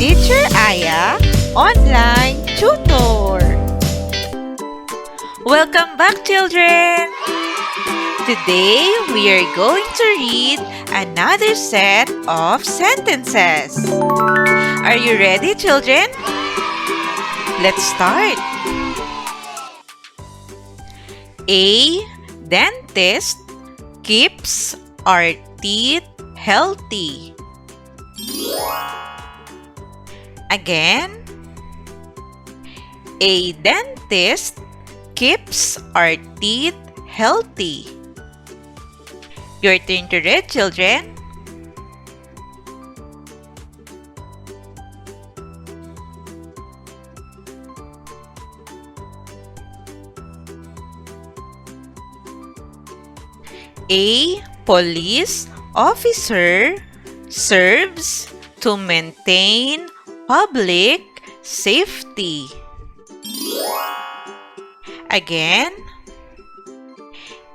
Teacher Aya Online Tutor. Welcome back, children! Today, we are going to read another set of sentences. Are you ready, children? Let's start. A dentist keeps our teeth healthy. Again, a dentist keeps our teeth healthy. Your turn to read, children. A police officer serves to maintain public safety. Again,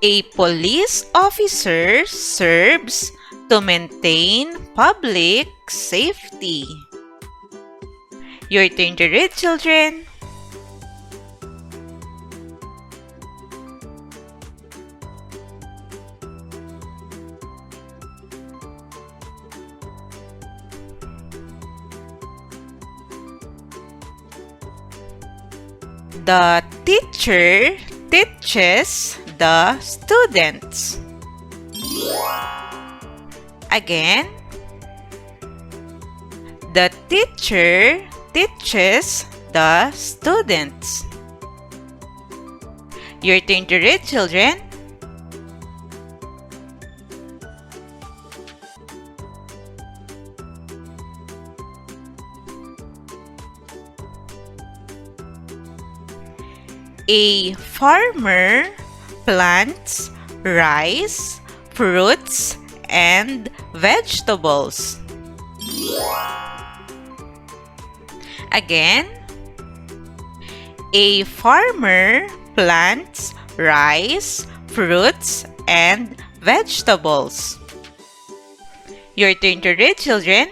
a police officer serves to maintain public safety. Your turn to read, children. The teacher teaches the students. Again, the teacher teaches the students. Your turn to read, children. A farmer plants rice, fruits, and vegetables. Again, a farmer plants rice, fruits, and vegetables. Your turn to read, children.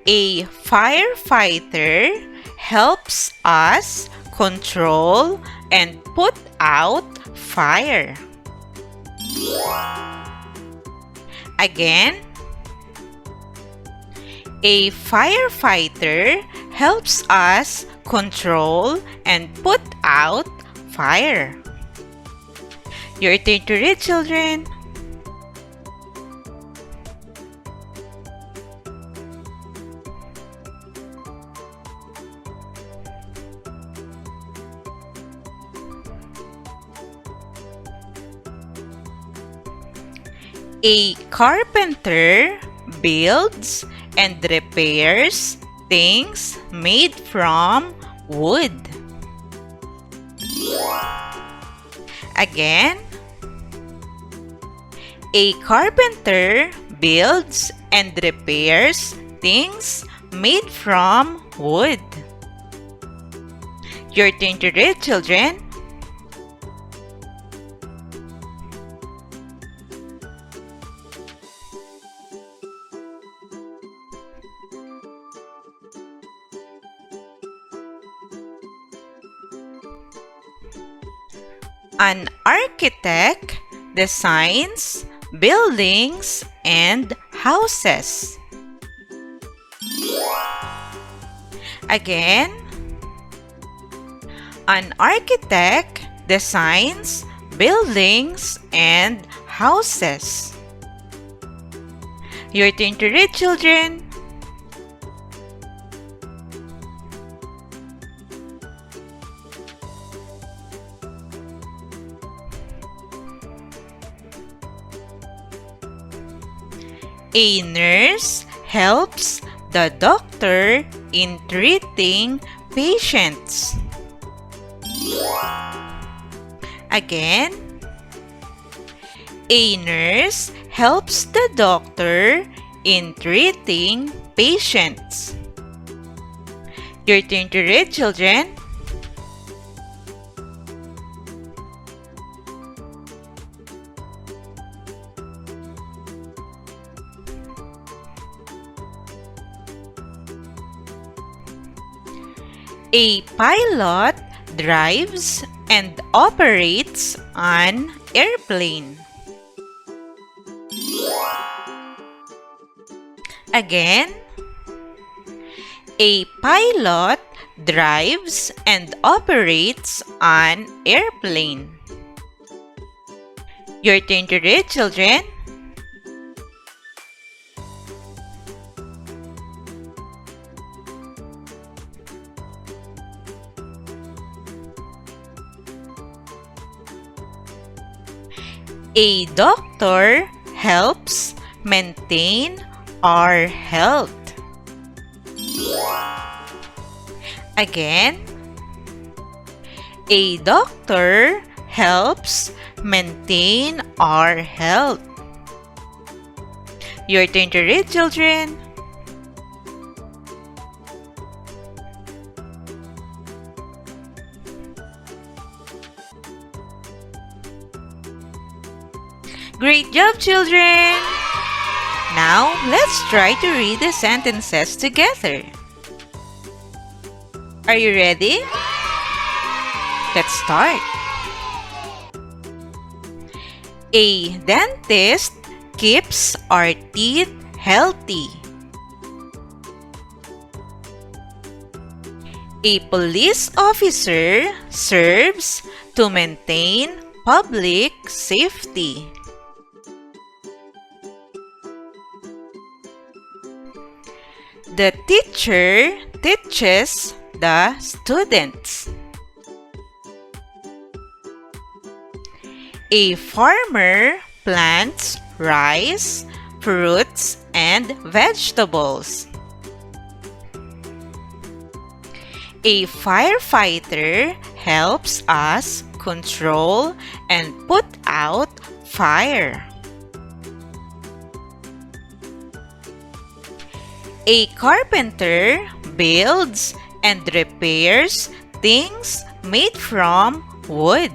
A firefighter helps us control and put out fire. Again, a firefighter helps us control and put out fire. Your turn to read, children. A carpenter builds and repairs things made from wood. Again, a carpenter builds and repairs things made from wood. Your turn to read, children. An architect designs buildings and houses. Again, an architect designs buildings and houses. Your turn to read, children. A nurse helps the doctor in treating patients. Again, a nurse helps the doctor in treating patients. Your turn to read, children. A pilot drives and operates an airplane. Again, a pilot drives and operates an airplane. Your turn to read, children. A doctor helps maintain our health. Again, a doctor helps maintain our health. Your turn to read, children. Great job, children! Now, let's try to read the sentences together. Are you ready? Let's start. A dentist keeps our teeth healthy. A police officer serves to maintain public safety. The teacher teaches the students. A farmer plants rice, fruits, and vegetables. A firefighter helps us control and put out fire. A carpenter builds and repairs things made from wood.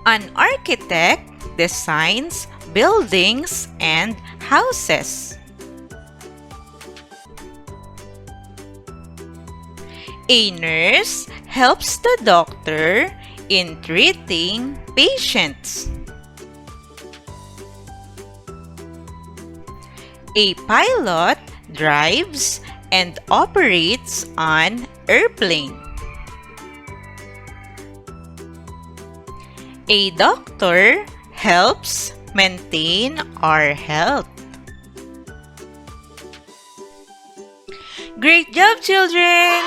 An architect designs buildings and houses. A nurse helps the doctor in treating patients. A pilot drives and operates an airplane. A doctor helps maintain our health. Great job, children!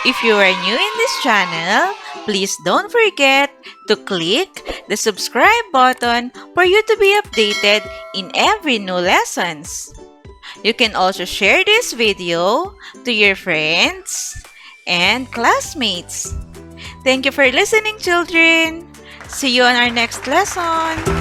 If you are new in this channel, please don't forget to click the subscribe button for you to be updated in every new lessons. You can also share this video to your friends and classmates. Thank you for listening, children. See you on our next lesson.